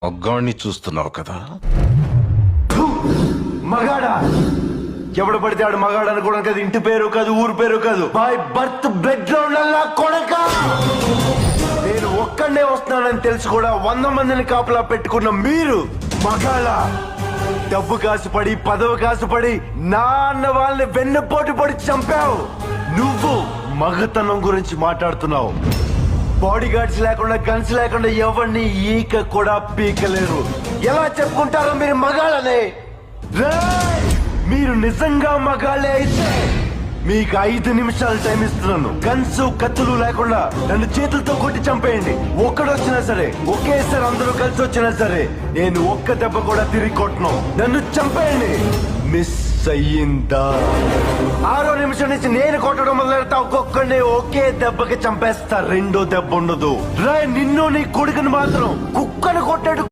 మగ్గాన్ని చూస్తున్నావు కదా. మగాడా ఎవడు పడితే ఆడు మగాడు అనుకోవడం కదా. ఇంటి పేరు కాదు, ఊరు పేరు కాదు, బై బర్త్ బ్లడ్ లో ఉండాలా కొడక. నేను ఒక్కడే వస్తున్నానని తెలిసి కూడా 100 మందిని కాపలా పెట్టుకున్న మీరు మగాళ్ళ. డబ్బు కాసుపడి, పదవి కాసుపడి నా అన్న వాళ్ళని వెన్నుపోటు పడి చంపావు. నువ్వు మగతనం గురించి మాట్లాడుతున్నావు. బాడీ గార్డ్స్ లేకుండా, గన్స్ లేకుండా ఎవరిని ఈక కూడా పీకలేరు. ఎలా చెప్పుకుంటారో మీరు మగాళ్ళనే? రేయ్! మీరు నిజంగా మగాళ్ళే అయితే మీకు 5 నిమిషాలు టైం ఇస్తున్నాను. గన్స్, కత్తులు లేకుండా నన్ను చేతులతో కొట్టి చంపేయండి. ఒక్కడొచ్చినా సరే, ఒకేసారి అందరూ కలిసి వచ్చినా సరే, నేను ఒక్క దెబ్బ కూడా తిరిగి కొట్టను. నన్ను చంపేయండి. మిస్ అయ్యిందా? 6వ నిమిషం నుంచి నేను కొట్టడం మొదలెడతా. ఒక్కొక్కడిని ఒకే దెబ్బకి చంపేస్తా. రెండో దెబ్బ ఉండదు. రే, నిన్ను నీ కొడుకుని మాత్రం కుక్కను కొట్టాడు